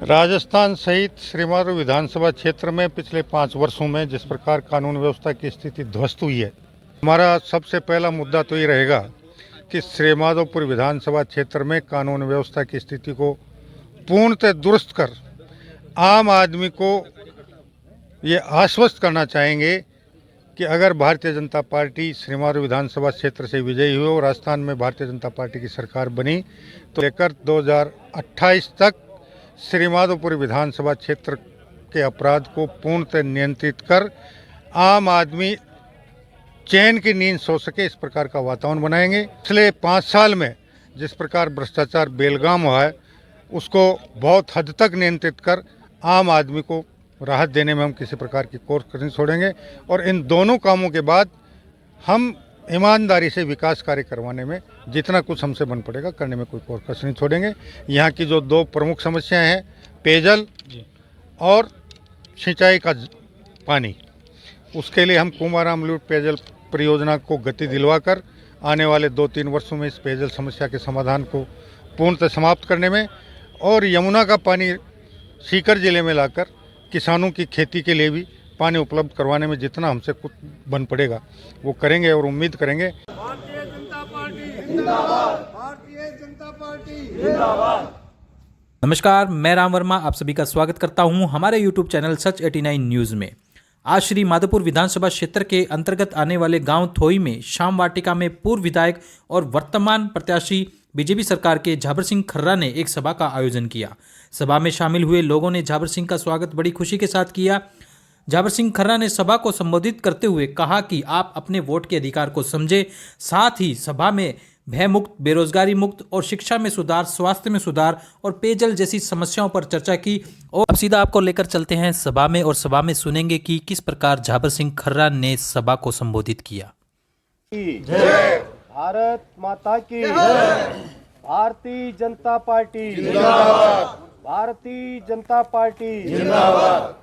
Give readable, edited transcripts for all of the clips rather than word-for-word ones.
राजस्थान सहित श्रीमाधो विधानसभा क्षेत्र में पिछले 5 वर्षों में जिस प्रकार कानून व्यवस्था की स्थिति ध्वस्त हुई है, हमारा सबसे पहला मुद्दा तो ये रहेगा कि श्रीमाधोपुर विधानसभा क्षेत्र में कानून व्यवस्था की स्थिति को पूर्णतः दुरुस्त कर आम आदमी को ये आश्वस्त करना चाहेंगे कि अगर भारतीय जनता पार्टी श्रीमाधो विधानसभा क्षेत्र से विजयी हुई और राजस्थान में भारतीय जनता पार्टी की सरकार बनी तो लेकर 2028 तक श्रीमाधोपुर विधानसभा क्षेत्र के अपराध को पूर्णतः नियंत्रित कर आम आदमी चैन की नींद सो सके, इस प्रकार का वातावरण बनाएंगे। पिछले 5 साल में जिस प्रकार भ्रष्टाचार बेलगाम हुआ है उसको बहुत हद तक नियंत्रित कर आम आदमी को राहत देने में हम किसी प्रकार की कोशिश नहीं छोड़ेंगे और इन दोनों कामों के बाद हम ईमानदारी से विकास कार्य करवाने में जितना कुछ हमसे बन पड़ेगा करने में कोई कोशिश नहीं छोड़ेंगे। यहाँ की जो 2 प्रमुख समस्याएं हैं, पेयजल और सिंचाई का पानी, उसके लिए हम कुमाराम लूट पेयजल परियोजना को गति दिलवाकर आने वाले 2-3 वर्षों में इस पेयजल समस्या के समाधान को पूर्णतः समाप्त करने में और यमुना का पानी सीकर जिले में लाकर किसानों की खेती के लिए भी पानी उपलब्ध करवाने में जितना हमसे कुछ बन पड़ेगा वो करेंगे और उम्मीद करेंगे। भारतीय जनता पार्टी जिंदाबाद, भारतीय जनता पार्टी जिंदाबाद। नमस्कार, मैं राम वर्मा आप सभी का स्वागत करता हूं हमारे YouTube चैनल सच 89 न्यूज़ में। आज श्री माधोपुर विधानसभा क्षेत्र के अंतर्गत आने वाले गांव थोई में शाम वाटिका में पूर्व विधायक और वर्तमान प्रत्याशी बीजेपी सरकार के झाबर सिंह खर्रा ने एक सभा का आयोजन किया। सभा में शामिल हुए लोगों ने झाबर सिंह का स्वागत बड़ी खुशी के साथ किया। झाबर सिंह खर्रा ने सभा को संबोधित करते हुए कहा कि आप अपने वोट के अधिकार को समझे, साथ ही सभा में भय मुक्त, बेरोजगारी मुक्त और शिक्षा में सुधार, स्वास्थ्य में सुधार और पेयजल जैसी समस्याओं पर चर्चा की। और अब सीधा आपको लेकर चलते हैं सभा में और सभा में सुनेंगे कि किस प्रकार झाबर सिंह खर्रा ने सभा को संबोधित किया। जय भारत माता की जय, भारतीय जनता पार्टी जिंदाबाद, भारतीय जनता पार्टी जिंदाबाद।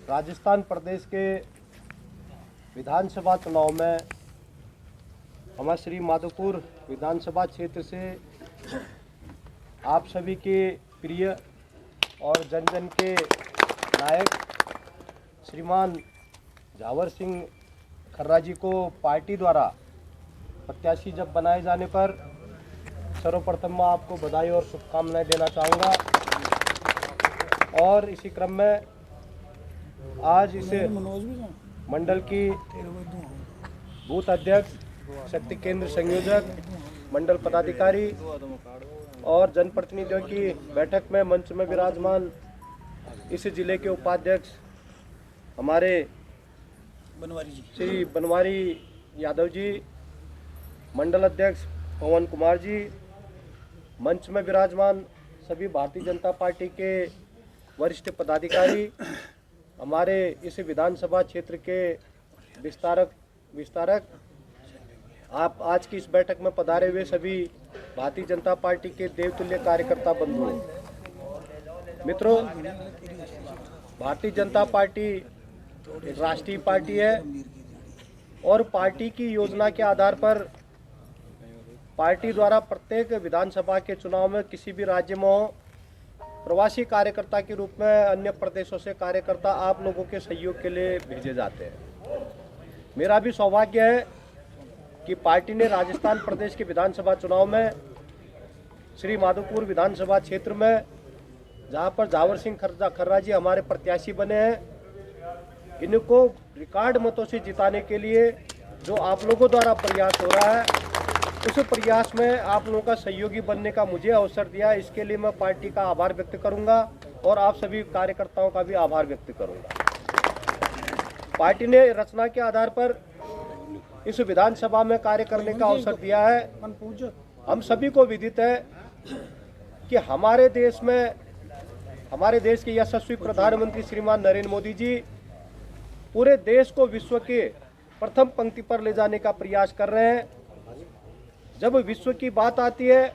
राजस्थान प्रदेश के विधानसभा चुनाव में हमारे श्री माधोपुर विधानसभा क्षेत्र से आप सभी के प्रिय और जन जन के नायक श्रीमान झाबर सिंह खर्रा जी को पार्टी द्वारा प्रत्याशी जब बनाए जाने पर सर्वप्रथम मैं आपको बधाई और शुभकामनाएं देना चाहूँगा। और इसी क्रम में आज इस मंडल की बूथ अध्यक्ष, शक्ति केंद्र संयोजक, मंडल पदाधिकारी और जनप्रतिनिधियों की बैठक में मंच में विराजमान इस जिले के उपाध्यक्ष हमारे श्री बनवारी यादव जी, मंडल अध्यक्ष पवन कुमार जी, मंच में विराजमान सभी भारतीय जनता पार्टी के वरिष्ठ पदाधिकारी, हमारे इस विधानसभा क्षेत्र के विस्तारक, आप आज की इस बैठक में पधारे हुए सभी भारतीय जनता पार्टी के देवतुल्य कार्यकर्ता बंधु मित्रों, भारतीय जनता पार्टी एक राष्ट्रीय पार्टी है और पार्टी की योजना के आधार पर पार्टी द्वारा प्रत्येक विधानसभा के चुनाव में किसी भी राज्य में हो, प्रवासी कार्यकर्ता के रूप में अन्य प्रदेशों से कार्यकर्ता आप लोगों के सहयोग के लिए भेजे जाते हैं। मेरा भी सौभाग्य है कि पार्टी ने राजस्थान प्रदेश के विधानसभा चुनाव में श्री माधोपुर विधानसभा क्षेत्र में जहां पर झाबर सिंह खर्रा जी हमारे प्रत्याशी बने हैं, इनको रिकॉर्ड मतों से जिताने के लिए जो आप लोगों द्वारा प्रयास हो रहा है, उस प्रयास में आप लोगों का सहयोगी बनने का मुझे अवसर दिया, इसके लिए मैं पार्टी का आभार व्यक्त करूंगा और आप सभी कार्यकर्ताओं का भी आभार व्यक्त करूंगा। पार्टी ने रचना के आधार पर इस विधानसभा में कार्य करने का अवसर दिया है। हम सभी को विदित है कि हमारे देश के यशस्वी प्रधानमंत्री श्रीमान नरेंद्र मोदी जी पूरे देश को विश्व के प्रथम पंक्ति पर ले जाने का प्रयास कर रहे हैं। जब विश्व की बात आती है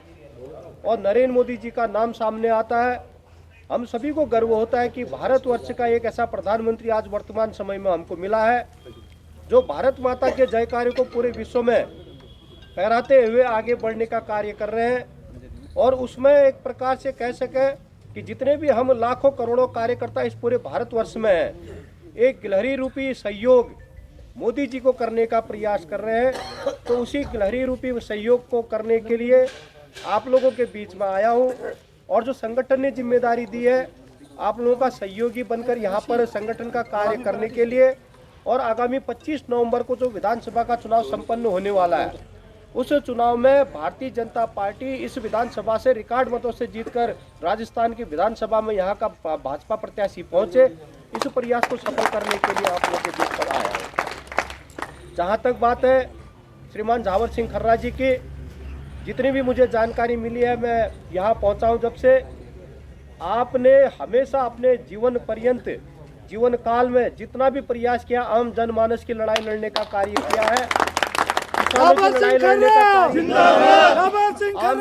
और नरेंद्र मोदी जी का नाम सामने आता है, हम सभी को गर्व होता है कि भारतवर्ष का एक ऐसा प्रधानमंत्री आज वर्तमान समय में हमको मिला है जो भारत माता के जयकारे को पूरे विश्व में फहराते हुए आगे बढ़ने का कार्य कर रहे हैं। और उसमें एक प्रकार से कह सके कि जितने भी हम लाखों करोड़ों कार्यकर्ता इस पूरे भारतवर्ष में हैं, एक गिलहरी रूपी सहयोग मोदी जी को करने का प्रयास कर रहे हैं। तो उसी गिलहरी रूपी सहयोग को करने के लिए आप लोगों के बीच में आया हूं, और जो संगठन ने जिम्मेदारी दी है आप लोगों का सहयोगी बनकर यहाँ पर संगठन का कार्य करने के लिए। और आगामी 25 नवंबर को जो विधानसभा का चुनाव संपन्न होने वाला है, उस चुनाव में भारतीय जनता पार्टी इस विधानसभा से रिकॉर्ड मतों से जीतकर राजस्थान की विधानसभा में यहाँ का भाजपा प्रत्याशी पहुंचे, इस प्रयास को सफल करने के लिए आप लोगों के बीच पर आया है। जहाँ तक बात है श्रीमान झावर सिंह खर्रा जी की, जितनी भी मुझे जानकारी मिली है, मैं यहाँ पहुँचा हूँ जब से, आपने हमेशा अपने जीवन पर्यंत जीवन काल में जितना भी प्रयास किया आम जनमानस की लड़ाई लड़ने का कार्य किया है, किसानों की लड़ाई लड़ने का कार्य किया है, आम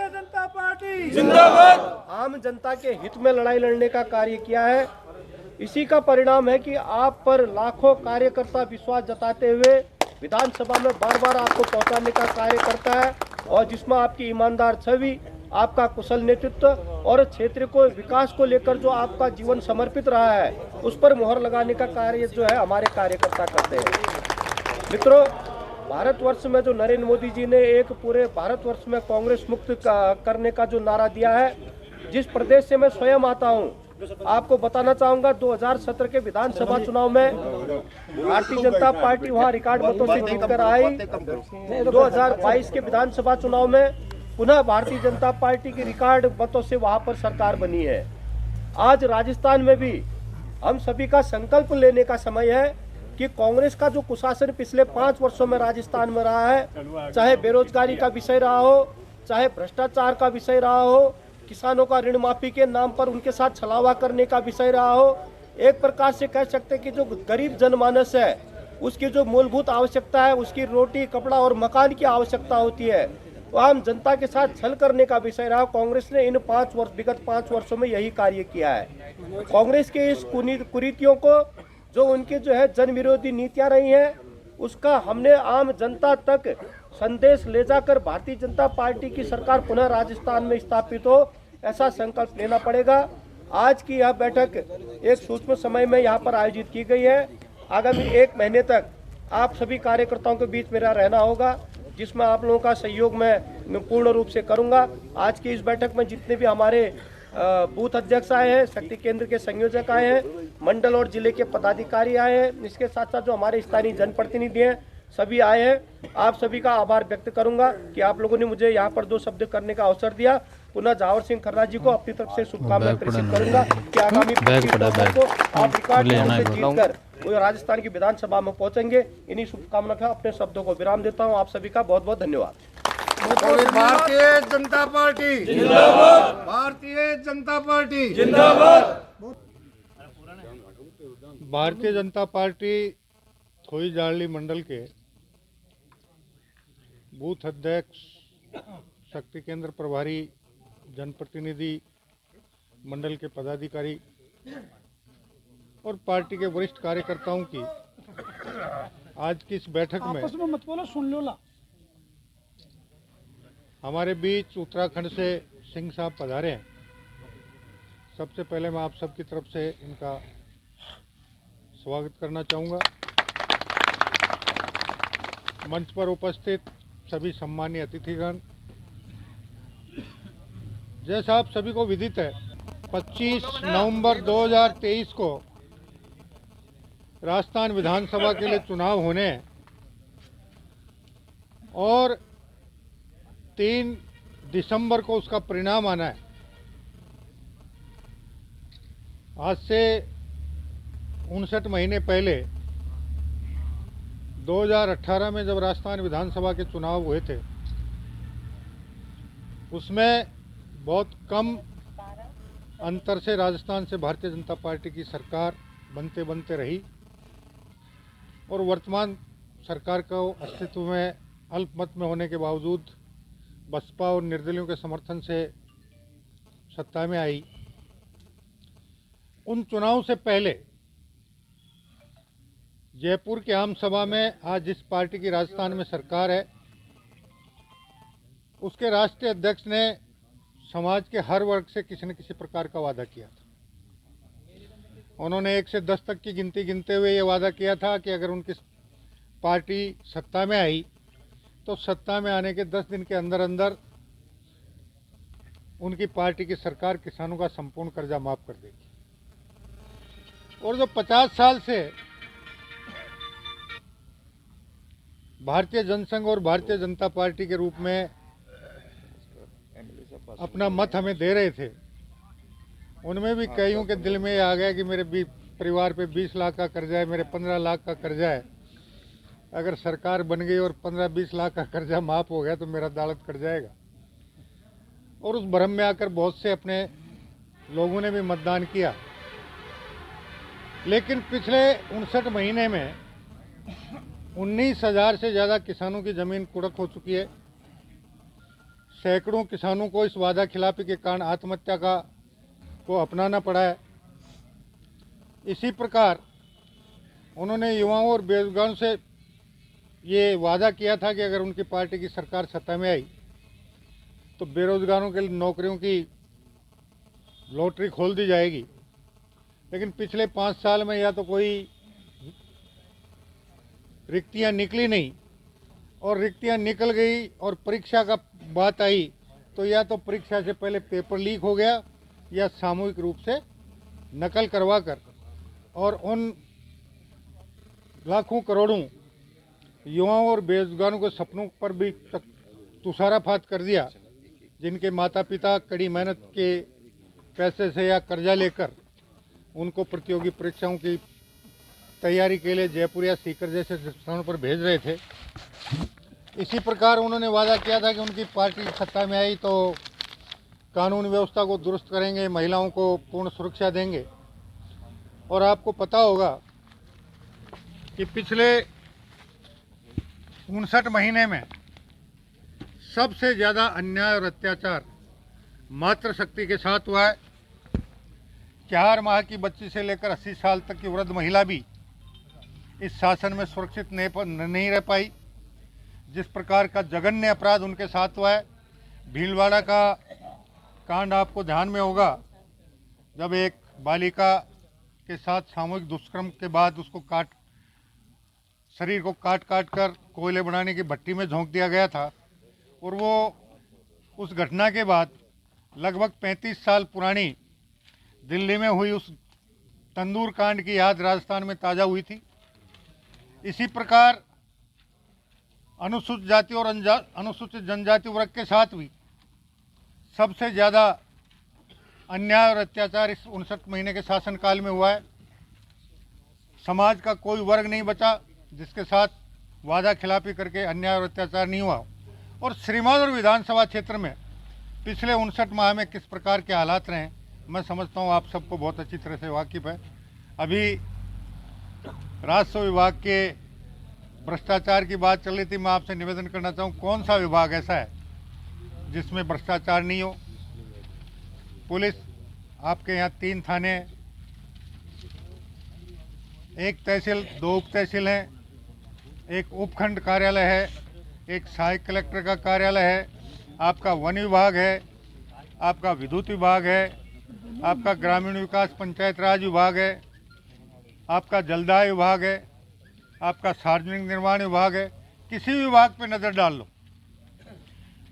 जनता पार्टी जिंदाबाद, आम जनता के हित में लड़ाई लड़ने का कार्य किया है। इसी का परिणाम है कि आप पर लाखों कार्यकर्ता विश्वास जताते हुए विधानसभा में बार बार आपको पहुंचाने का कार्य करता है, और जिसमें आपकी ईमानदार छवि, आपका कुशल नेतृत्व और क्षेत्र को विकास को लेकर जो आपका जीवन समर्पित रहा है, उस पर मोहर लगाने का कार्य जो है हमारे कार्यकर्ता करते हैं। मित्रों, भारतवर्ष में जो नरेंद्र मोदी जी ने एक पूरे भारतवर्ष में कांग्रेस मुक्त करने का जो नारा दिया है, जिस प्रदेश से मैं स्वयं आता हूं, आपको बताना चाहूंगा 2017 के विधानसभा चुनाव में भारतीय जनता पार्टी वहां रिकॉर्ड मतों से जीतकर आई। 2022 के विधानसभा चुनाव में पुनः भारतीय जनता पार्टी की रिकॉर्ड मतों से वहां पर सरकार बनी है। आज राजस्थान में भी हम सभी का संकल्प लेने का समय है कि कांग्रेस का जो कुशासन पिछले 5 वर्षों में राजस्थान में रहा है, चाहे बेरोजगारी का विषय रहा हो, चाहे भ्रष्टाचार का विषय रहा हो, किसानों का ऋण माफी के नाम पर उनके साथ छलावा करने का विषय रहा हो, एक प्रकार से कह सकते हैं कि जो गरीब जनमानस है उसकी जो मूलभूत आवश्यकता है, उसकी रोटी, कपड़ा और मकान की आवश्यकता होती है, तो आम जनता के साथ छल करने का विषय रहा। कांग्रेस ने इन विगत 5 वर्षों में यही कार्य किया है। कांग्रेस के इस कुरीतियों को, जो उनकी जो है जन विरोधी नीतियां रही हैं, उसका हमने आम जनता तक संदेश ले जाकर भारतीय जनता पार्टी की सरकार पुनः राजस्थान में स्थापित हो, ऐसा संकल्प लेना पड़ेगा। आज की यह बैठक एक सूक्ष्म समय में यहाँ पर आयोजित की गई है। आगामी 1 महीने तक आप सभी कार्यकर्ताओं के बीच मेरा रहना होगा, जिसमें आप लोगों का सहयोग मैं पूर्ण रूप से करूंगा। आज की इस बैठक में जितने भी हमारे बूथ अध्यक्ष आए हैं, शक्ति केंद्र के संयोजक आए हैं, मंडल और जिले के पदाधिकारी आए हैं, इसके साथ साथ जो हमारे स्थानीय जनप्रतिनिधि हैं, सभी आए हैं। आप सभी का आभार व्यक्त करूंगा कि आप लोगों ने मुझे यहाँ पर 2 शब्द करने का अवसर दिया। पुनः झावर सिंह खर्रा जी को अपनी तरफ से शुभकामनाएं प्रेषित करूंगा कि आगामी 25 नवंबर को आप रिकॉर्ड से जीतकर राजस्थान की विधानसभा में पहुंचेंगे। इन्हीं शुभकामना का अपने शब्दों को विराम देता हूं। आप सभी का बहुत बहुत धन्यवाद। भारतीय जनता पार्टी जिंदाबाद, भारतीय जनता पार्टी जिंदाबाद। भारतीय जनता पार्टी थोई जारली मंडल के बूथ अध्यक्ष, शक्ति केंद्र प्रभारी, जनप्रतिनिधि, मंडल के पदाधिकारी और पार्टी के वरिष्ठ कार्यकर्ताओं की आज की इस बैठक में मत बोलो, सुन लो ला। हमारे बीच उत्तराखंड से सिंह साहब पधारे हैं। सबसे पहले मैं आप सबकी तरफ से इनका स्वागत करना चाहूँगा। मंच पर उपस्थित सभी सम्मानीय अतिथिगण, जैसा आप सभी को विदित है, 25 नवंबर 2023 को राजस्थान विधानसभा के लिए चुनाव होने हैं और 3 दिसंबर को उसका परिणाम आना है। आज से 59 महीने पहले 2018 में जब राजस्थान विधानसभा के चुनाव हुए थे, उसमें बहुत कम अंतर से राजस्थान से भारतीय जनता पार्टी की सरकार बनते बनते रही और वर्तमान सरकार का अस्तित्व में अल्पमत में होने के बावजूद बसपा और निर्दलियों के समर्थन से सत्ता में आई। उन चुनाव से पहले जयपुर के आम सभा में आज जिस पार्टी की राजस्थान में सरकार है, उसके राष्ट्रीय अध्यक्ष ने समाज के हर वर्ग से किसी न किसी प्रकार का वादा किया था। उन्होंने 1 से 10 तक की गिनती गिनते हुए ये वादा किया था कि अगर उनकी पार्टी सत्ता में आई तो सत्ता में आने के 10 दिन के अंदर अंदर उनकी पार्टी की सरकार किसानों का संपूर्ण कर्जा माफ कर देगी। और जो 50 साल से भारतीय जनसंघ और भारतीय जनता पार्टी के रूप में अपना मत हमें दे रहे थे, उनमें भी कईयों के दिल में आ गया कि मेरे परिवार पे 20 लाख का कर्जा है, मेरे 15 लाख का कर्जा है। अगर सरकार बन गई और 15-20 लाख का कर्जा माफ हो गया तो मेरा दालत कट जाएगा। और उस भ्रम में आकर बहुत से अपने लोगों ने भी मतदान किया। लेकिन पिछले 59 महीने में 19,000 से ज़्यादा किसानों की ज़मीन कुड़क हो चुकी है। सैकड़ों किसानों को इस वादा खिलाफी के कारण आत्महत्या को अपनाना पड़ा है। इसी प्रकार उन्होंने युवाओं और बेरोजगारों से ये वादा किया था कि अगर उनकी पार्टी की सरकार सत्ता में आई तो बेरोजगारों के लिए नौकरियों की लॉटरी खोल दी जाएगी। लेकिन पिछले 5 साल में या तो कोई रिक्तियां निकली नहीं, और रिक्तियां निकल गई और परीक्षा का बात आई तो या तो परीक्षा से पहले पेपर लीक हो गया या सामूहिक रूप से नकल करवा कर और उन लाखों करोड़ों युवाओं और बेरोजगारों के सपनों पर भी तुषारापात कर दिया, जिनके माता पिता कड़ी मेहनत के पैसे से या कर्जा लेकर उनको प्रतियोगी परीक्षाओं की तैयारी के लिए जयपुर या सीकर जैसे स्थानों पर भेज रहे थे। इसी प्रकार उन्होंने वादा किया था कि उनकी पार्टी सत्ता में आई तो कानून व्यवस्था को दुरुस्त करेंगे, महिलाओं को पूर्ण सुरक्षा देंगे। और आपको पता होगा कि पिछले 59 महीने में सबसे ज़्यादा अन्याय और अत्याचार मातृशक्ति के साथ हुआ है। 4 माह की बच्ची से लेकर 80 साल तक की वृद्ध महिला भी इस शासन में सुरक्षित नहीं रह पाई। जिस प्रकार का जघन्य अपराध उनके साथ हुआ है, भीलवाड़ा का कांड आपको ध्यान में होगा, जब एक बालिका के साथ सामूहिक दुष्कर्म के बाद उसको शरीर को काट कर कोयले बनाने की भट्टी में झोंक दिया गया था। और वो उस घटना के बाद लगभग 35 साल पुरानी दिल्ली में हुई उस तंदूर कांड की याद राजस्थान में ताज़ा हुई थी। इसी प्रकार अनुसूचित जाति और अनुसूचित जनजाति वर्ग के साथ भी सबसे ज़्यादा अन्याय और अत्याचार इस 59 महीने के शासनकाल में हुआ है। समाज का कोई वर्ग नहीं बचा जिसके साथ वादा खिलाफी करके अन्याय और अत्याचार नहीं हुआ। और श्रीमाधोपुर विधानसभा क्षेत्र में पिछले 59 माह में किस प्रकार के हालात रहे मैं समझता हूँ आप सबको बहुत अच्छी तरह से वाकिफ़ है। अभी राजस्व विभाग के भ्रष्टाचार की बात चल रही थी। मैं आपसे निवेदन करना चाहूँ, कौन सा विभाग ऐसा है जिसमें भ्रष्टाचार नहीं हो। पुलिस आपके यहाँ 3 थाने हैं, 1 तहसील, 2 उप तहसील हैं, 1 उपखंड कार्यालय है, 1 सहायक कलेक्टर का कार्यालय है, आपका वन विभाग है, आपका विद्युत विभाग है, आपका ग्रामीण विकास पंचायत राज विभाग है, आपका जलदाय विभाग है, आपका सार्वजनिक निर्माण विभाग है। किसी भी विभाग पे नज़र डाल लो,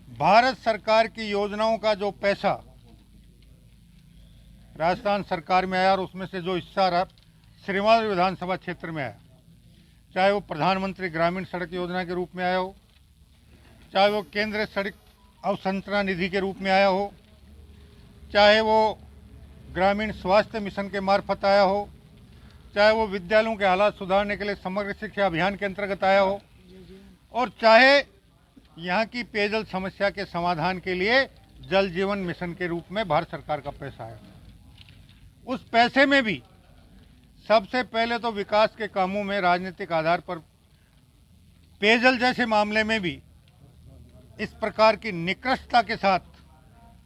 भारत सरकार की योजनाओं का जो पैसा राजस्थान सरकार में आया और उसमें से जो हिस्सा रहा श्रीमाधोपुर विधानसभा क्षेत्र में आया, चाहे वो प्रधानमंत्री ग्रामीण सड़क योजना के रूप में आया हो, चाहे वो केंद्रीय सड़क अवसंरचना निधि के रूप में आया हो, चाहे वो ग्रामीण स्वास्थ्य मिशन के मार्फत आया हो, चाहे वो विद्यालयों के हालात सुधारने के लिए समग्र शिक्षा अभियान के अंतर्गत आया हो, और चाहे यहाँ की पेयजल समस्या के समाधान के लिए जल जीवन मिशन के रूप में भारत सरकार का पैसा आया। उस पैसे में भी सबसे पहले तो विकास के कामों में राजनीतिक आधार पर पेयजल जैसे मामले में भी इस प्रकार की निकृष्टता के साथ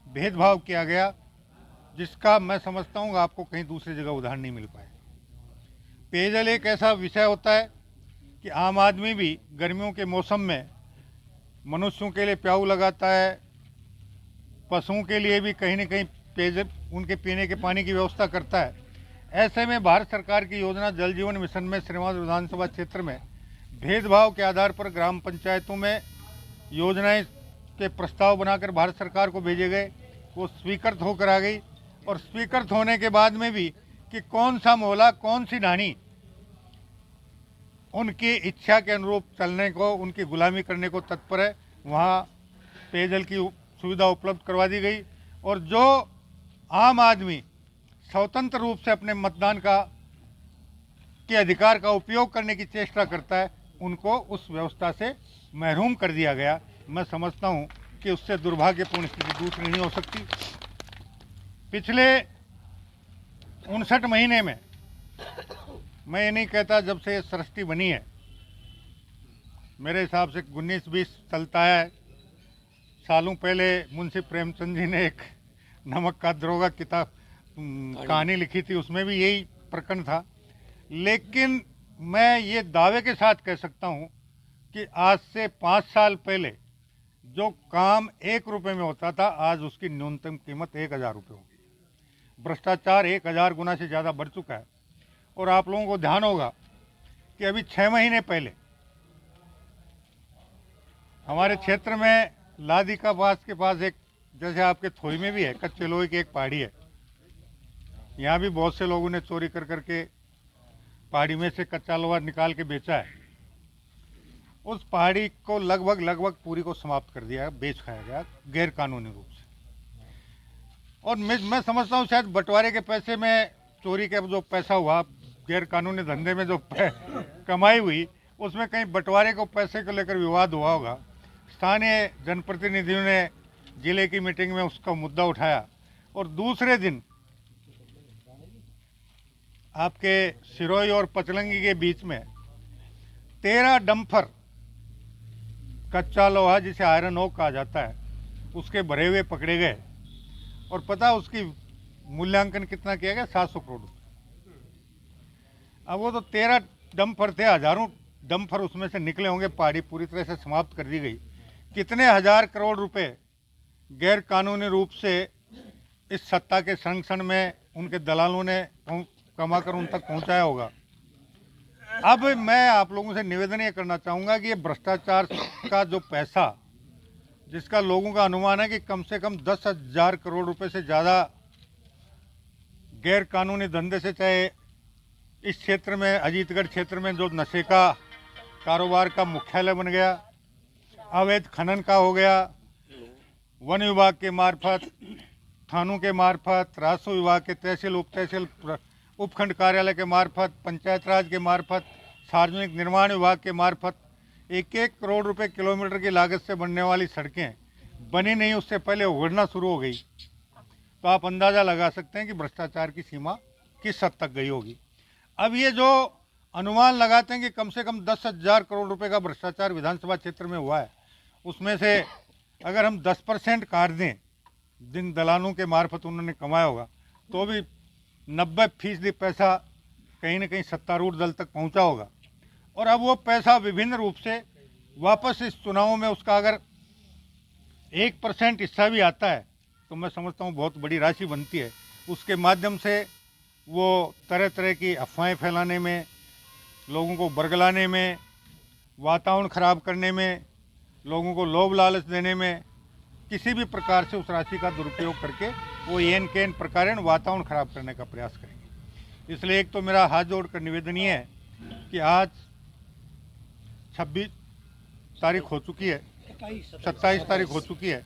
भेदभाव किया गया, जिसका मैं समझता हूँ आपको कहीं दूसरी जगह उदाहरण नहीं मिल पाए। पेयजल एक ऐसा विषय होता है कि आम आदमी भी गर्मियों के मौसम में मनुष्यों के लिए प्याऊ लगाता है, पशुओं के लिए भी कहीं न कहीं पेयजल, उनके पीने के पानी की व्यवस्था करता है। ऐसे में भारत सरकार की योजना जल जीवन मिशन में श्रीमान विधानसभा क्षेत्र में भेदभाव के आधार पर ग्राम पंचायतों में योजनाएं के प्रस्ताव बनाकर भारत सरकार को भेजे गए। वो स्वीकृत होकर आ गई, और स्वीकृत होने के बाद में भी कि कौन सा मोहल्ला, कौन सी ढाणी उनकी इच्छा के अनुरूप चलने को, उनकी गुलामी करने को तत्पर है, वहाँ पेयजल की सुविधा उपलब्ध करवा दी गई। और जो आम आदमी स्वतंत्र रूप से अपने मतदान के अधिकार का उपयोग करने की चेष्टा करता है, उनको उस व्यवस्था से महरूम कर दिया गया। मैं समझता हूँ कि उससे दुर्भाग्यपूर्ण स्थिति दूसरी नहीं हो सकती। पिछले 59 महीने में, मैं ये नहीं कहता जब से ये सृष्टि बनी है, मेरे हिसाब से 19-20 चलता है। सालों पहले मुंशी प्रेमचंद जी ने एक नमक का दरोगा किताब कहानी लिखी थी, उसमें भी यही प्रकरण था। लेकिन मैं ये दावे के साथ कह सकता हूँ कि आज से 5 साल पहले जो काम 1 रुपये में होता था, आज उसकी न्यूनतम कीमत 1000 रुपये होगी। भ्रष्टाचार 1000 गुना से ज़्यादा बढ़ चुका है। और आप लोगों को ध्यान होगा कि अभी 6 महीने पहले हमारे क्षेत्र में लादी का पास के पास एक, जैसे आपके थोई में भी है, कच्चे लोहे की एक पहाड़ी है। यहाँ भी बहुत से लोगों ने चोरी कर करके पहाड़ी में से कच्चा लोहा निकाल के बेचा है। उस पहाड़ी को लगभग पूरी को समाप्त कर दिया, बेच खाया गया गैर कानूनी रूप से। और मैं समझता हूँ शायद बंटवारे के पैसे में, चोरी के जो पैसा हुआ, गैर कानूनी धंधे में जो कमाई हुई, उसमें कहीं बंटवारे को पैसे को लेकर विवाद हुआ होगा। स्थानीय जनप्रतिनिधियों ने जिले की मीटिंग में उसका मुद्दा उठाया, और दूसरे दिन आपके सिरोही और पचलंगी के बीच में 13 डंपर कच्चा लोहा, जिसे आयरन ओक कहा जाता है, उसके भरे हुए पकड़े गए। और पता उसकी मूल्यांकन कितना किया गया? 700 करोड़ रुपये। अब वो तो 13 डंपर थे, हजारों डंपर उसमें से निकले होंगे, पहाड़ी पूरी तरह से समाप्त कर दी गई। कितने हजार करोड़ रुपए गैर कानूनी रूप से इस सत्ता के संरक्षण में उनके दलालों ने कमाकर उन तक पहुंचाया होगा। अब मैं आप लोगों से निवेदन ये करना चाहूँगा कि ये भ्रष्टाचार का जो पैसा, जिसका लोगों का अनुमान है कि कम से कम 10,000 करोड़ रुपए से ज़्यादा गैर कानूनी धंधे से, चाहे इस क्षेत्र में, अजीतगढ़ क्षेत्र में जो नशे का कारोबार का मुख्यालय बन गया, अवैध खनन का हो गया, वन विभाग के मार्फत, थानों के मार्फत, राजस्व विभाग के तहसील उप तहसील उपखंड कार्यालय के मार्फत, पंचायत राज के मार्फत, सार्वजनिक निर्माण विभाग के मार्फत 1-1 करोड़ रुपए किलोमीटर की लागत से बनने वाली सड़कें बनी नहीं, उससे पहले उगड़ना शुरू हो गई। तो आप अंदाज़ा लगा सकते हैं कि भ्रष्टाचार की सीमा किस हद तक गई होगी। अब ये जो अनुमान लगाते हैं कि कम से कम 10,000 करोड़ रुपए का भ्रष्टाचार विधानसभा क्षेत्र में हुआ है, उसमें से अगर हम 10% काट दें जिन दलालों के मार्फत उन्होंने कमाया होगा, तो भी 90% पैसा कहीं न कहीं सत्तारूढ़ दल तक पहुंचा होगा। और अब वो पैसा विभिन्न रूप से वापस इस चुनावों में, उसका अगर 1% हिस्सा भी आता है तो मैं समझता हूँ बहुत बड़ी राशि बनती है। उसके माध्यम से वो तरह तरह की अफवाहें फैलाने में, लोगों को बरगलाने में, वातावरण खराब करने में, लोगों को लोभ लालच देने में, किसी भी प्रकार से उस राशि का दुरुपयोग करके वो एन के एन प्रकार वातावरण खराब करने का प्रयास करेंगे। इसलिए एक तो मेरा हाथ जोड़कर निवेदन ये है कि आज 26 तारीख हो चुकी है, 27 तारीख हो चुकी है।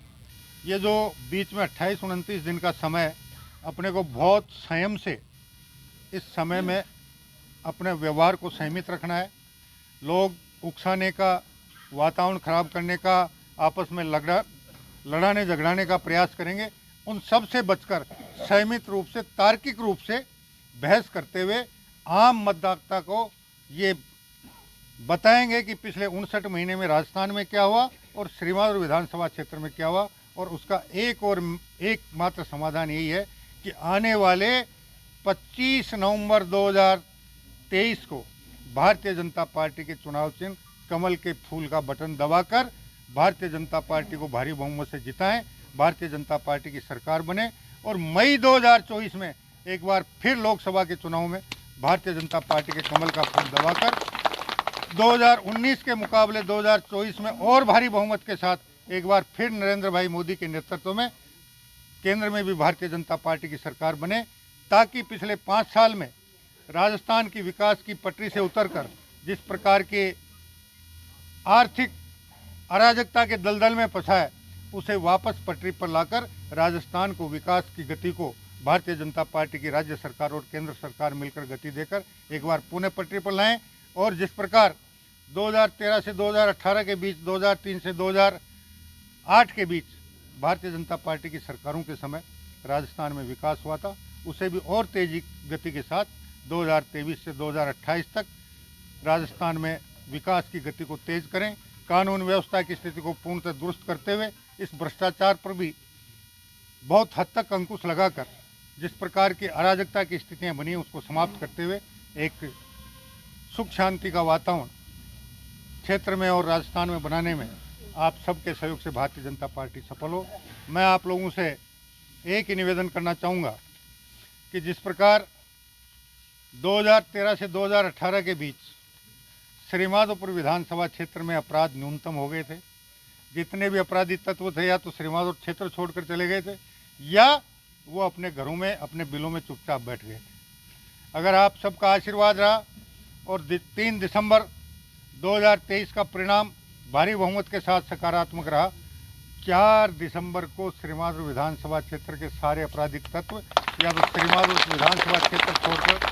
ये जो बीच में 28-29 दिन का समय, अपने को बहुत संयम से इस समय में अपने व्यवहार को संयमित रखना है। लोग उकसाने का, वातावरण खराब करने का, आपस में लड़ाने झगड़ाने का प्रयास करेंगे, उन सब से बचकर संयमित रूप से, तार्किक रूप से बहस करते हुए आम मतदाता को ये बताएंगे कि पिछले 59 महीने में राजस्थान में क्या हुआ और श्रीमान विधानसभा क्षेत्र में क्या हुआ। और उसका एकमात्र समाधान यही है कि आने वाले 25 नवंबर 2023 को भारतीय जनता पार्टी के चुनाव चिन्ह कमल के फूल का बटन दबाकर भारतीय जनता पार्टी को भारी बहुमत से जिताएं, भारतीय जनता पार्टी की सरकार बने और मई 2024 में एक बार फिर लोकसभा के चुनाव में भारतीय जनता पार्टी के कमल का फूल दबाकर 2019 के मुकाबले 2024 में और भारी बहुमत के साथ एक बार फिर नरेंद्र भाई मोदी के नेतृत्व में केंद्र में भी भारतीय जनता पार्टी की सरकार बने, ताकि पिछले 5 साल में राजस्थान की विकास की पटरी से उतरकर जिस प्रकार के आर्थिक अराजकता के दलदल में फंसा है उसे वापस पटरी पर लाकर राजस्थान को विकास की गति को भारतीय जनता पार्टी की राज्य सरकार और केंद्र सरकार मिलकर गति देकर एक बार पुणे पटरी पर लाएं। और जिस प्रकार 2013 से 2018 के बीच, 2003 से 2008 के बीच भारतीय जनता पार्टी की सरकारों के समय राजस्थान में विकास हुआ था, उसे भी और तेजी गति के साथ 2023 से 2028 तक राजस्थान में विकास की गति को तेज करें। कानून व्यवस्था की स्थिति को पूर्णतः दुरुस्त करते हुए इस भ्रष्टाचार पर भी बहुत हद तक अंकुश लगाकर जिस प्रकार की अराजकता की स्थितियां बनी उसको समाप्त करते हुए एक सुख शांति का वातावरण क्षेत्र में और राजस्थान में बनाने में आप सबके सहयोग से भारतीय जनता पार्टी सफल हो। मैं आप लोगों से एक ही निवेदन करना चाहूँगा कि जिस प्रकार 2013 से 2018 के बीच श्रीमाधोपुर विधानसभा क्षेत्र में अपराध न्यूनतम हो गए थे, जितने भी अपराधी तत्व थे या तो श्रीमाधोपुर क्षेत्र छोड़कर चले गए थे या वो अपने घरों में अपने बिलों में चुपचाप बैठ गए थे। अगर आप सबका आशीर्वाद रहा और 3 दिसंबर 2023 का परिणाम भारी बहुमत के साथ सकारात्मक रहा, 4 दिसंबर को श्रीमाधोपुर विधानसभा क्षेत्र के सारे आपराधिक तत्व या तो श्रीमाधोपुर विधानसभा क्षेत्र छोड़कर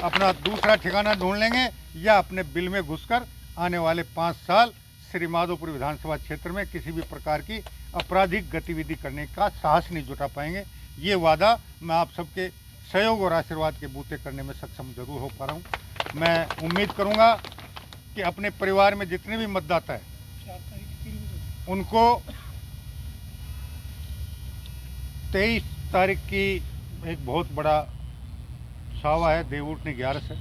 अपना दूसरा ठिकाना ढूंढ लेंगे या अपने बिल में घुसकर आने वाले 5 साल श्रीमाधोपुर विधानसभा क्षेत्र में किसी भी प्रकार की आपराधिक गतिविधि करने का साहस नहीं जुटा पाएंगे। ये वादा मैं आप सबके सहयोग और आशीर्वाद के बूते करने में सक्षम जरूर हो पा रहा हूँ। मैं उम्मीद करूँगा कि अपने परिवार में जितने भी मतदाता हैं उनको 23 तारीख की एक बहुत बड़ा सावा है, देव उठनी 11 से।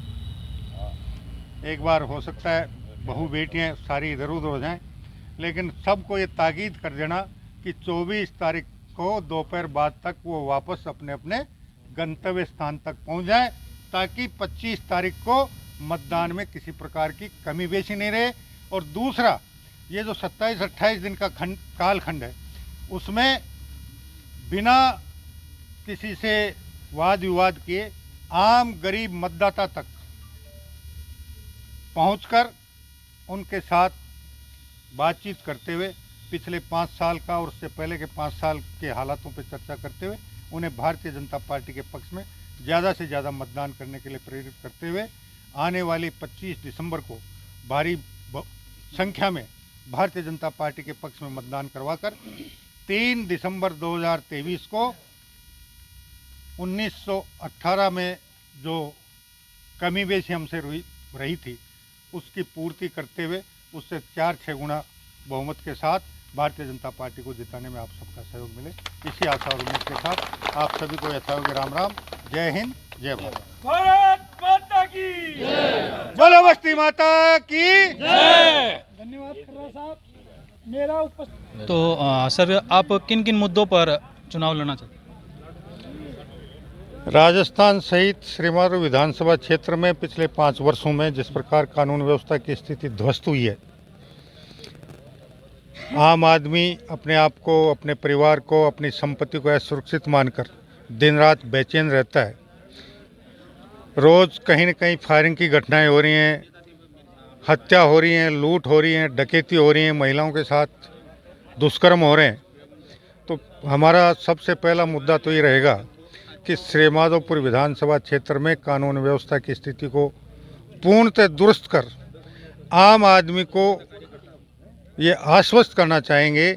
एक बार हो सकता है बहू बेटियां सारी इधर उधर हो जाएं, लेकिन सबको ये ताकीद कर देना कि 24 तारीख को दोपहर बाद तक वो वापस अपने अपने गंतव्य स्थान तक पहुंच जाएं, ताकि 25 तारीख को मतदान में किसी प्रकार की कमी बेशी नहीं रहे। और दूसरा, ये जो 27-28 दिन का कालखंड है उसमें बिना किसी से वाद विवाद किए आम गरीब मतदाता तक पहुंचकर उनके साथ बातचीत करते हुए पिछले 5 साल का और उससे पहले के 5 साल के हालातों पर चर्चा करते हुए उन्हें भारतीय जनता पार्टी के पक्ष में ज़्यादा से ज़्यादा मतदान करने के लिए प्रेरित करते हुए आने वाली 25 दिसंबर को भारी संख्या में भारतीय जनता पार्टी के पक्ष में मतदान करवाकर 3 दिसंबर 2023 को 1918 में जो कमी बेशी हमसे रही थी उसकी पूर्ति करते हुए उससे 4-6 गुना बहुमत के साथ भारतीय जनता पार्टी को जिताने में आप सबका सहयोग मिले, इसी आशा और उम्मीद के साथ आप सभी को यथायोग्य राम राम। जय हिंद, जय भारत। भारत माता की जय। बोलो बस्ती माता की जय। धन्यवाद खर्रा साहब। मेरा उपस्थित तो सर, आप किन किन मुद्दों पर चुनाव लड़ना चाहते हैं? राजस्थान सहित श्रीमाधोपुर विधानसभा क्षेत्र में पिछले 5 वर्षों में जिस प्रकार कानून व्यवस्था की स्थिति ध्वस्त हुई है, आम आदमी अपने आप को, अपने परिवार को, अपनी संपत्ति को असुरक्षित मानकर दिन रात बेचैन रहता है। रोज़ कहीं न कहीं फायरिंग की घटनाएं हो रही हैं, हत्या हो रही हैं, लूट हो रही हैं, डकैती हो रही हैं, महिलाओं के साथ दुष्कर्म हो रहे हैं। तो हमारा सबसे पहला मुद्दा तो ये रहेगा कि श्रीमाधोपुर विधानसभा क्षेत्र में कानून व्यवस्था की स्थिति को पूर्णतः दुरुस्त कर आम आदमी को ये आश्वस्त करना चाहेंगे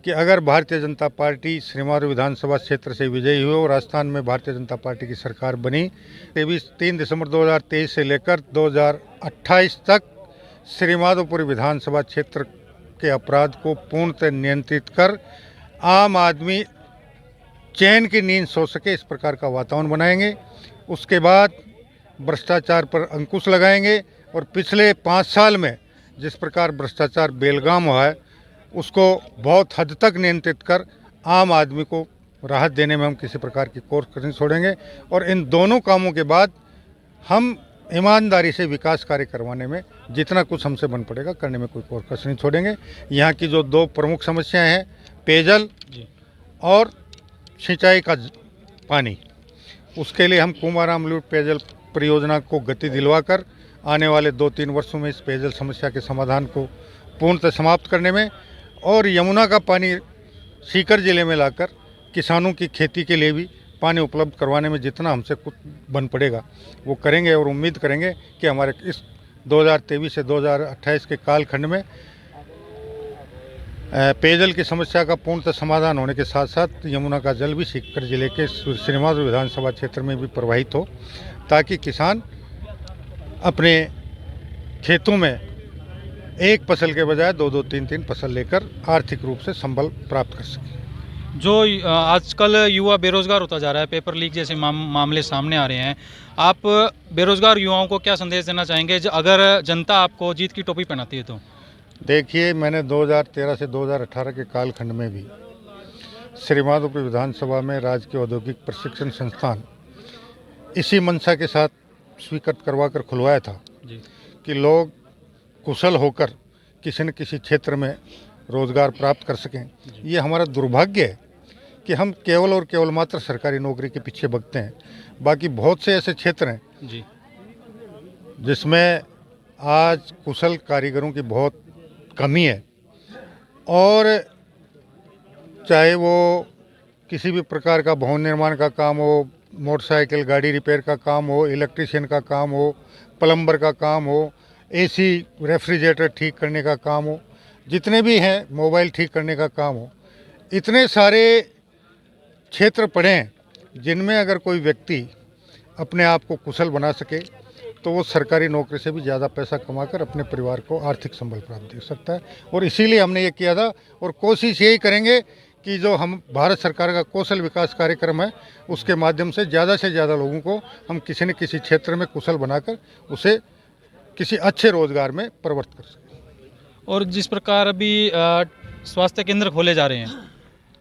कि अगर भारतीय जनता पार्टी श्रीमाधोपुर विधानसभा क्षेत्र से विजयी हुई और राजस्थान में भारतीय जनता पार्टी की सरकार बनी, 3 दिसंबर 2023 से लेकर 2028 तक श्रीमाधोपुर विधानसभा क्षेत्र के अपराध को पूर्णतः नियंत्रित कर आम आदमी चैन की नींद सो सके, इस प्रकार का वातावरण बनाएंगे। उसके बाद भ्रष्टाचार पर अंकुश लगाएंगे और पिछले 5 साल में जिस प्रकार भ्रष्टाचार बेलगाम हुआ है उसको बहुत हद तक नियंत्रित कर आम आदमी को राहत देने में हम किसी प्रकार की कोशिश नहीं छोड़ेंगे। और इन दोनों कामों के बाद हम ईमानदारी से विकास कार्य करवाने में जितना कुछ हमसे बन पड़ेगा करने में कोई कोशिश नहीं छोड़ेंगे। यहाँ की जो दो प्रमुख समस्याएं हैं, पेयजल और सिंचाई का पानी, उसके लिए हम कुमाराम लूट पेयजल परियोजना को गति दिलवाकर आने वाले 2-3 वर्षों में इस पेयजल समस्या के समाधान को पूर्णतः समाप्त करने में और यमुना का पानी सीकर जिले में लाकर किसानों की खेती के लिए भी पानी उपलब्ध करवाने में जितना हमसे कुछ बन पड़ेगा वो करेंगे। और उम्मीद करेंगे कि हमारे इस 2023 से 2028 के कालखंड में पेयजल की समस्या का पूर्णतः समाधान होने के साथ साथ यमुना का जल भी सीकर जिले के श्रीमाधोपुर विधानसभा क्षेत्र में भी प्रवाहित हो, ताकि किसान अपने खेतों में एक फसल के बजाय 2-2, 3-3 फसल लेकर आर्थिक रूप से संबल प्राप्त कर सके। जो आजकल युवा बेरोजगार होता जा रहा है, पेपर लीक जैसे मामले सामने आ रहे हैं, आप बेरोजगार युवाओं को क्या संदेश देना चाहेंगे अगर जनता आपको जीत की टोपी पहनाती है तो? देखिए, मैंने 2013 से 2018 के कालखंड में भी श्रीमाधोपुर विधानसभा में राजकीय औद्योगिक प्रशिक्षण संस्थान इसी मंशा के साथ स्वीकृत करवा कर खुलवाया था कि लोग कुशल होकर किसी न किसी क्षेत्र में रोजगार प्राप्त कर सकें। ये हमारा दुर्भाग्य है कि हम केवल और केवल मात्र सरकारी नौकरी के पीछे भगते हैं। बाकी बहुत से ऐसे क्षेत्र हैं जिसमें आज कुशल कारीगरों की बहुत कमी है, और चाहे वो किसी भी प्रकार का भवन निर्माण का काम हो, मोटरसाइकिल गाड़ी रिपेयर का काम हो, इलेक्ट्रीशियन का काम हो, प्लम्बर का काम हो, एसी रेफ्रिजरेटर ठीक करने का काम हो, जितने भी हैं मोबाइल ठीक करने का काम हो, इतने सारे क्षेत्र पड़े हैं जिनमें अगर कोई व्यक्ति अपने आप को कुशल बना सके तो वो सरकारी नौकरी से भी ज़्यादा पैसा कमाकर अपने परिवार को आर्थिक संबल प्राप्त दे सकता है। और इसीलिए हमने ये किया था और कोशिश यही करेंगे कि जो हम भारत सरकार का कौशल विकास कार्यक्रम है उसके माध्यम से ज़्यादा लोगों को हम किसी न किसी क्षेत्र में कुशल बनाकर उसे किसी अच्छे रोजगार में परिवर्तित कर सकें। और जिस प्रकार अभी स्वास्थ्य केंद्र खोले जा रहे हैं,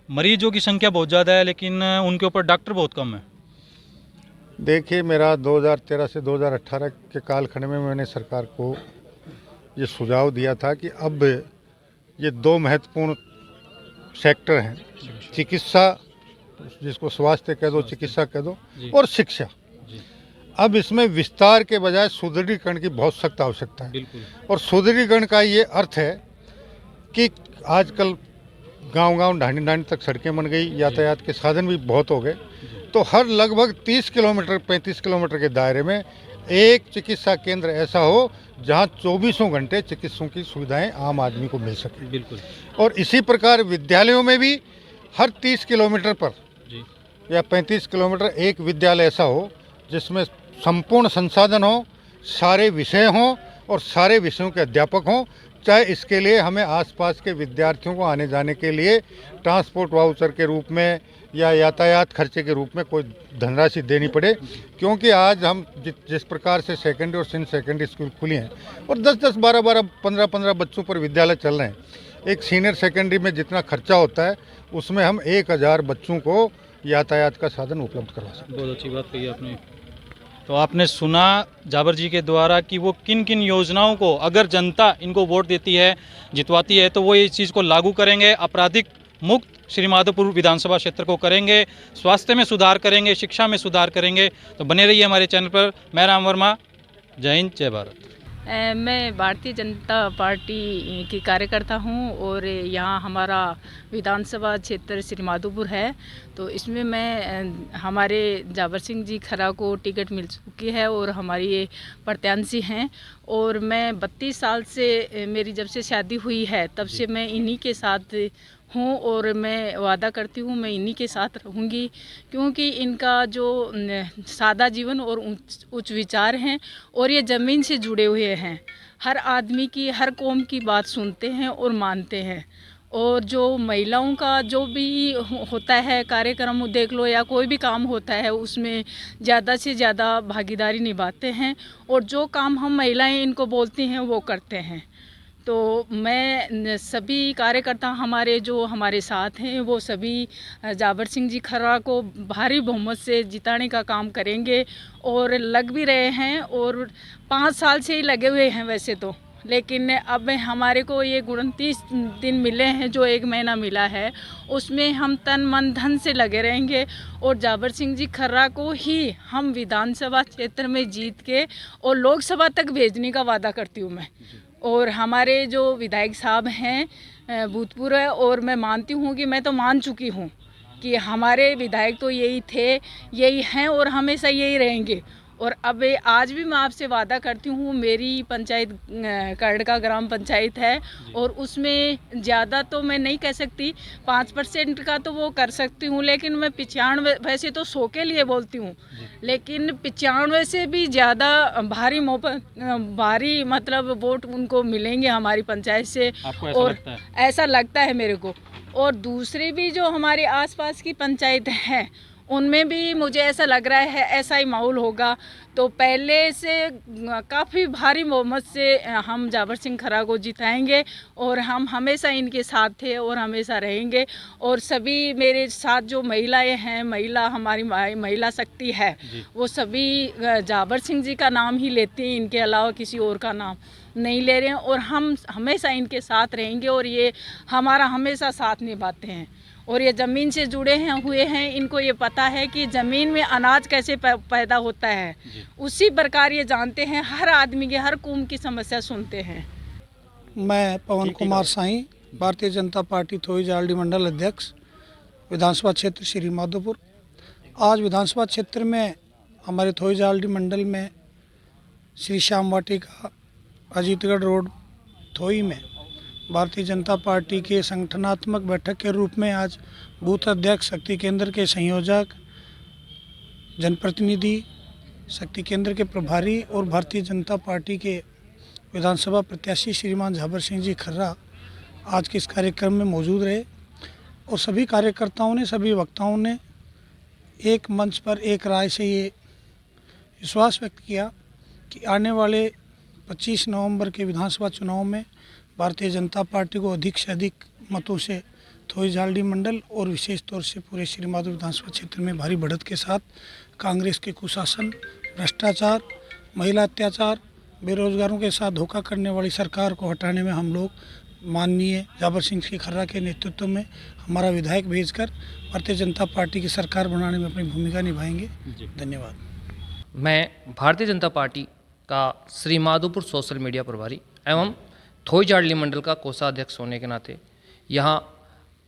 मरीजों की संख्या बहुत ज़्यादा है लेकिन उनके ऊपर डॉक्टर बहुत कम है। देखिए, मेरा 2013 से 2018 के कालखंड में मैंने सरकार को ये सुझाव दिया था कि अब ये दो महत्वपूर्ण सेक्टर हैं, चिकित्सा, जिसको स्वास्थ्य कह दो, चिकित्सा कह दो, और शिक्षा। अब इसमें विस्तार के बजाय सुदृढ़ीकरण की बहुत सख्त आवश्यकता है। और सुदृढ़ीकरण का ये अर्थ है कि आजकल गांव-गांव, ढाणी-ढाणी तक सड़कें बन गई, यातायात के साधन भी बहुत हो गए, तो हर लगभग 30 किलोमीटर 35 किलोमीटर के दायरे में एक चिकित्सा केंद्र ऐसा हो जहां 24 घंटे चिकित्सकों की सुविधाएं आम आदमी को मिल सके। और इसी प्रकार विद्यालयों में भी हर 30 किलोमीटर पर या 35 किलोमीटर एक विद्यालय ऐसा हो जिसमें संपूर्ण संसाधन हो, सारे विषय हों और सारे विषयों के अध्यापक हों। चाहे इसके लिए हमें आसपास के विद्यार्थियों को आने जाने के लिए ट्रांसपोर्ट वाउचर के रूप में या यातायात खर्चे के रूप में कोई धनराशि देनी पड़े, क्योंकि आज हम जिस प्रकार से सेकेंडरी और सीनियर सेकेंडरी स्कूल खुली हैं और 10-10, 12-12, 15-15 बच्चों पर विद्यालय चल रहे हैं, एक सीनियर सेकेंडरी में जितना खर्चा होता है उसमें हम 1000 बच्चों को यातायात का साधन उपलब्ध करवा सकते हैं। बहुत अच्छी बात कही आपने। तो आपने सुना जाबर जी के द्वारा कि वो किन किन योजनाओं को अगर जनता इनको वोट देती है, जितवाती है, तो वो इस चीज़ को लागू करेंगे। आपराधिक मुक्त श्रीमाधोपुर विधानसभा क्षेत्र को करेंगे, स्वास्थ्य में सुधार करेंगे, शिक्षा में सुधार करेंगे। तो बने रहिए हमारे चैनल पर। मैं राम वर्मा, जय हिंद, जय भारत। मैं भारतीय जनता पार्टी की कार्यकर्ता हूं और यहाँ हमारा विधानसभा क्षेत्र श्रीमाधोपुर है, तो इसमें मैं हमारे जाबर सिंह जी खरा को टिकट मिल चुकी है और हमारी ये प्रत्याशी हैं। और मैं 32 साल से, मेरी जब से शादी हुई है तब से मैं इन्हीं के साथ हूँ और मैं वादा करती हूँ मैं इन्हीं के साथ रहूँगी, क्योंकि इनका जो सादा जीवन और उच्च विचार हैं और ये ज़मीन से जुड़े हुए हैं। हर आदमी की, हर कौम की बात सुनते हैं और मानते हैं। और जो महिलाओं का जो भी होता है कार्यक्रम देख लो या कोई भी काम होता है उसमें ज़्यादा से ज़्यादा भागीदारी निभाते हैं और जो काम हम महिलाएं इनको बोलती हैं वो करते हैं। तो मैं सभी कार्यकर्ता हमारे जो हमारे साथ हैं वो सभी जाबर सिंह जी खर्रा को भारी बहुमत से जिताने का काम करेंगे और लग भी रहे हैं और 5 साल से ही लगे हुए हैं वैसे तो, लेकिन अब हमारे को ये 29 दिन मिले हैं, जो 1 महीना मिला है उसमें हम तन मन धन से लगे रहेंगे और जाबर सिंह जी खर्रा को ही हम विधानसभा क्षेत्र में जीत के और लोकसभा तक भेजने का वादा करती हूँ मैं। और हमारे जो विधायक साहब हैं भूतपूर्व, और मैं मानती हूँ कि मैं तो मान चुकी हूँ कि हमारे विधायक तो यही थे, यही हैं और हमेशा यही रहेंगे। और अब आज भी मैं आपसे वादा करती हूँ, मेरी पंचायत करड़का ग्राम पंचायत है और उसमें ज़्यादा तो मैं नहीं कह सकती, 5% का तो वो कर सकती हूँ, लेकिन मैं 95, वैसे तो 100 के लिए बोलती हूँ, लेकिन 95 से भी ज़्यादा भारी मतलब वोट उनको मिलेंगे हमारी पंचायत से। आपको ऐसा और लगता है? ऐसा लगता है मेरे को। और दूसरी भी जो हमारे आसपास की पंचायत हैं उनमें भी मुझे ऐसा लग रहा है ऐसा ही माहौल होगा। तो पहले से काफ़ी भारी बहुमत से हम जाबर सिंह खर्रा को जिताएंगे और हम हमेशा इनके साथ थे और हमेशा रहेंगे। और सभी मेरे साथ जो महिलाएं हैं, हमारी महिला शक्ति है, वो सभी जाबर सिंह जी का नाम ही लेती हैं, इनके अलावा किसी और का नाम नहीं ले रहे हैं। और हम हमेशा इनके साथ रहेंगे और ये हमारा हमेशा साथ निभाते हैं। और ये ज़मीन से जुड़े हुए हैं, इनको ये पता है कि ज़मीन में अनाज कैसे पैदा होता है, उसी प्रकार ये जानते हैं, हर आदमी की हर कौम की समस्या सुनते हैं। मैं पवन कुमार साई, भारतीय जनता पार्टी थोई जालडी मंडल अध्यक्ष, विधानसभा क्षेत्र श्री माधोपुर। आज विधानसभा क्षेत्र में हमारे थोई जालडी मंडल में श्री श्याम वाटिका अजीतगढ़ रोड थोई में भारतीय जनता पार्टी के संगठनात्मक बैठक के रूप में आज बूथ अध्यक्ष, शक्ति केंद्र के संयोजक, जनप्रतिनिधि, शक्ति केंद्र के प्रभारी और भारतीय जनता पार्टी के विधानसभा प्रत्याशी श्रीमान जाबर सिंह जी खर्रा आज के इस कार्यक्रम में मौजूद रहे। और सभी कार्यकर्ताओं ने, सभी वक्ताओं ने एक मंच पर एक राय से ये विश्वास व्यक्त किया कि आने वाले 25 नवंबर के विधानसभा चुनाव में भारतीय जनता पार्टी को अधिक से अधिक मतों से थोई जालडी मंडल और विशेष तौर से पूरे श्री माधोपुर विधानसभा क्षेत्र में भारी बढ़त के साथ कांग्रेस के कुशासन, भ्रष्टाचार, महिला अत्याचार, बेरोजगारों के साथ धोखा करने वाली सरकार को हटाने में हम लोग माननीय जाबर सिंह जी खर्रा के नेतृत्व में हमारा विधायक भेजकर भारतीय जनता पार्टी की सरकार बनाने में अपनी भूमिका निभाएंगे। धन्यवाद। मैं भारतीय जनता पार्टी का श्री माधोपुर सोशल मीडिया प्रभारी एवं थोई जालडी मंडल का कोषाध्यक्ष होने के नाते यहाँ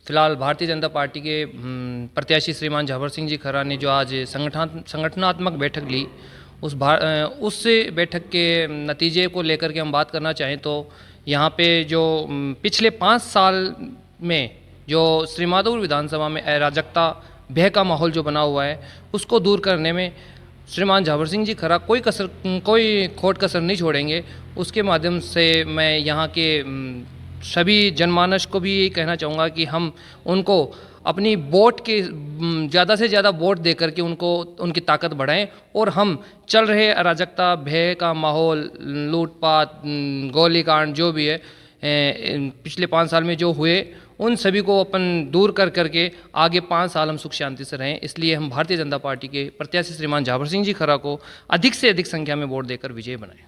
फिलहाल भारतीय जनता पार्टी के प्रत्याशी श्रीमान जाबर सिंह जी खर्रा ने जो आज संगठनात्मक बैठक ली, उस बैठक के नतीजे को लेकर के हम बात करना चाहें तो यहाँ पे जो पिछले 5 साल में जो श्री माधोपुर विधानसभा में अराजकता, भय का माहौल जो बना हुआ है, उसको दूर करने में श्रीमान जाबर सिंह जी खर्रा कोई खोट कसर नहीं छोड़ेंगे। उसके माध्यम से मैं यहाँ के सभी जनमानस को भी यही कहना चाहूँगा कि हम उनको अपनी वोट के ज़्यादा से ज़्यादा वोट दे करके उनकी ताकत बढ़ाएं और हम चल रहे अराजकता, भय का माहौल, लूटपाट, गोलीकांड जो भी है पिछले 5 साल में जो हुए, उन सभी को अपन दूर करके आगे 5 साल हम सुख शांति से रहें। इसलिए हम भारतीय जनता पार्टी के प्रत्याशी श्रीमान जाबर सिंह जी खर्रा को अधिक से अधिक संख्या में वोट देकर विजयी बनाएं।